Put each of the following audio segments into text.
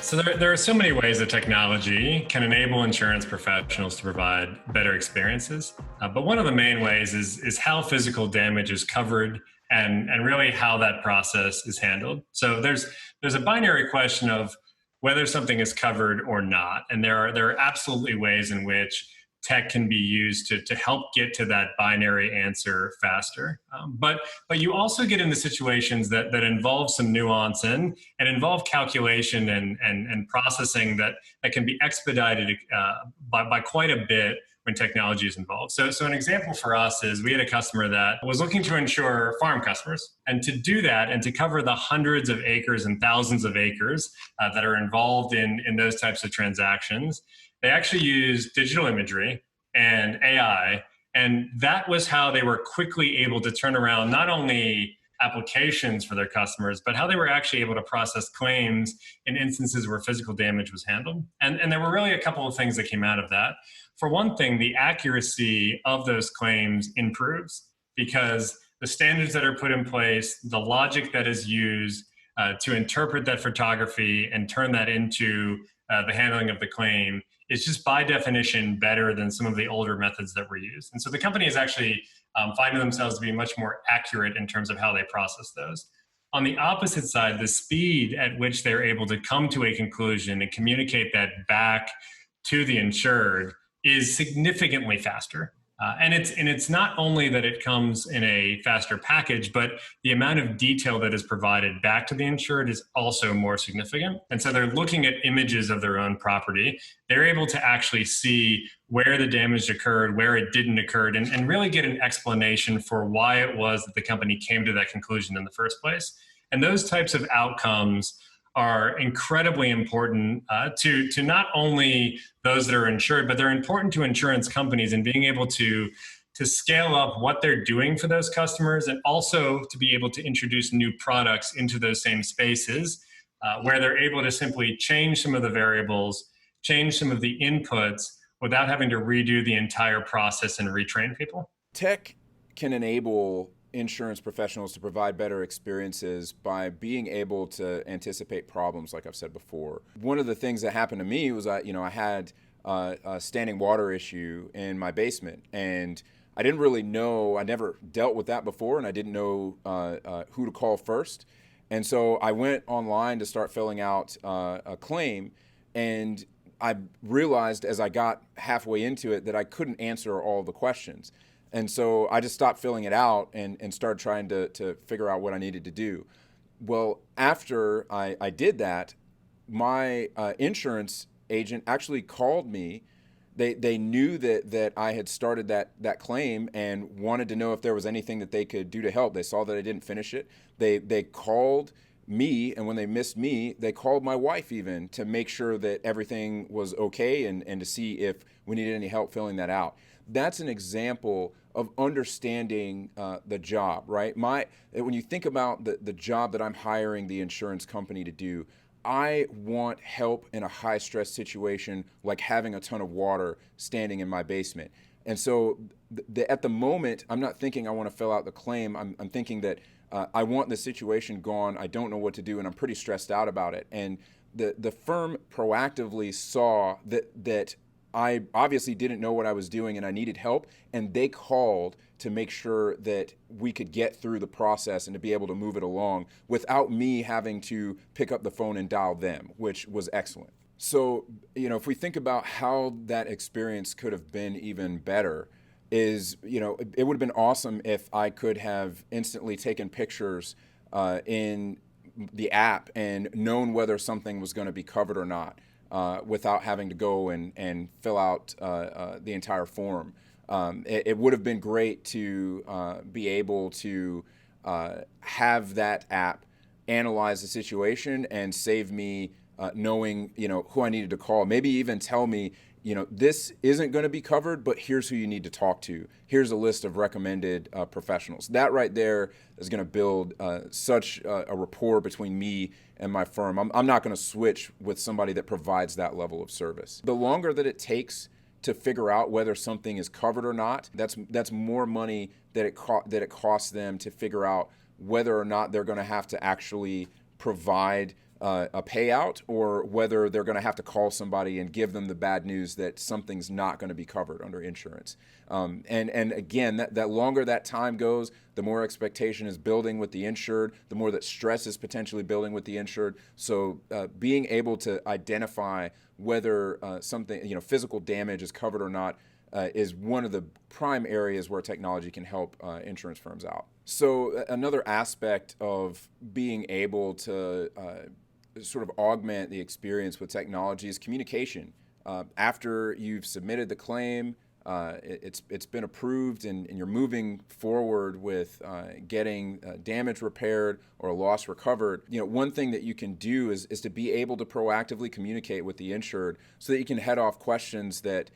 So there are so many ways that technology can enable insurance professionals to provide better experiences. But one of the main ways is how physical damage is covered and really how that process is handled. So there's a binary question of whether something is covered or not. And there are absolutely ways in which tech can be used to help get to that binary answer faster. But you also get into situations that involve some nuance and involve calculation and processing that can be expedited by quite a bit when technology is involved. So an example for us is we had a customer that was looking to insure farm customers. And to do that and to cover the hundreds of acres and thousands of acres that are involved in those types of transactions, they actually used digital imagery and AI. And that was how they were quickly able to turn around not only applications for their customers, but how they were actually able to process claims in instances where physical damage was handled. And there were really a couple of things that came out of that. For one thing, the accuracy of those claims improves because the standards that are put in place, the logic that is used to interpret that photography and turn that into the handling of the claim is just by definition better than some of the older methods that were used. And so the company is actually finding themselves to be much more accurate in terms of how they process those. On the opposite side, the speed at which they're able to come to a conclusion and communicate that back to the insured is significantly faster. And it's not only that it comes in a faster package, but the amount of detail that is provided back to the insured is also more significant. And so they're looking at images of their own property. They're able to actually see where the damage occurred, where it didn't occur, and really get an explanation for why it was that the company came to that conclusion in the first place. And those types of outcomes are incredibly important to not only those that are insured, but they're important to insurance companies in being able to scale up what they're doing for those customers and also to be able to introduce new products into those same spaces where they're able to simply change some of the variables, change some of the inputs without having to redo the entire process and retrain people. Tech can enable insurance professionals to provide better experiences by being able to anticipate problems, like I've said before. One of the things that happened to me was I had a standing water issue in my basement, and I didn't really know, I never dealt with that before, and I didn't know who to call first. And so I went online to start filling out a claim, and I realized as I got halfway into it that I couldn't answer all the questions. And so I just stopped filling it out and started trying to figure out what I needed to do. Well, after I did that, my insurance agent actually called me. They knew that I had started that claim and wanted to know if there was anything that they could do to help. They saw that I didn't finish it. They called me, and when they missed me, they called my wife even to make sure that everything was okay and to see if we needed any help filling that out. That's an example of understanding the job, right? When you think about the job that I'm hiring the insurance company to do, I want help in a high stress situation like having a ton of water standing in my basement. And so at the moment, I'm not thinking I want to fill out the claim. I'm thinking that I want the situation gone. I don't know what to do, and I'm pretty stressed out about it. And the firm proactively saw that I obviously didn't know what I was doing and I needed help, and they called to make sure that we could get through the process and to be able to move it along without me having to pick up the phone and dial them, which was excellent. So, if we think about how that experience could have been even better, it would have been awesome if I could have instantly taken pictures in the app and known whether something was going to be covered or not. Without having to go and fill out the entire form. It would have been great to be able to have that app analyze the situation and save me knowing who I needed to call. Maybe even tell me, this isn't going to be covered, but here's who you need to talk to. Here's a list of recommended professionals. That right there is going to build such a rapport between me and my firm. I'm not going to switch with somebody that provides that level of service. The longer that it takes to figure out whether something is covered or not, that's more money that it costs them to figure out whether or not they're going to have to actually provide a payout, or whether they're going to have to call somebody and give them the bad news that something's not going to be covered under insurance. And again, that longer that time goes, the more expectation is building with the insured, the more that stress is potentially building with the insured. So being able to identify whether something, physical damage is covered or not is one of the prime areas where technology can help insurance firms out. So another aspect of being able to sort of augment the experience with technology is communication. After you've submitted the claim, it's been approved, and you're moving forward with getting damage repaired or loss recovered. One thing that you can do is to be able to proactively communicate with the insured so that you can head off questions that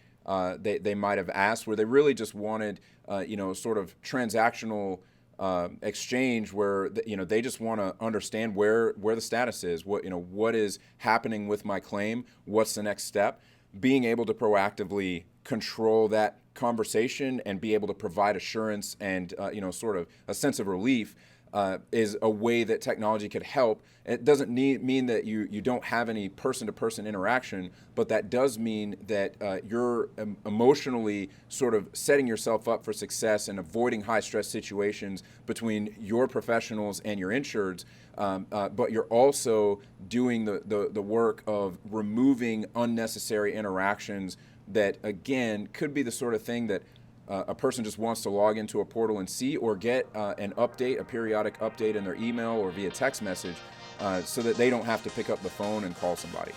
they might have asked, where they really just wanted, sort of transactional exchange where they just want to understand where the status is, what is happening with my claim, what's the next step. Being able to proactively control that conversation and be able to provide assurance and sort of a sense of relief is a way that technology could help. It doesn't mean that you don't have any person-to-person interaction, but that does mean that you're emotionally sort of setting yourself up for success and avoiding high-stress situations between your professionals and your insureds. But you're also doing the work of removing unnecessary interactions that, again, could be the sort of thing that a person just wants to log into a portal and see, or get an update, a periodic update in their email or via text message, so that they don't have to pick up the phone and call somebody.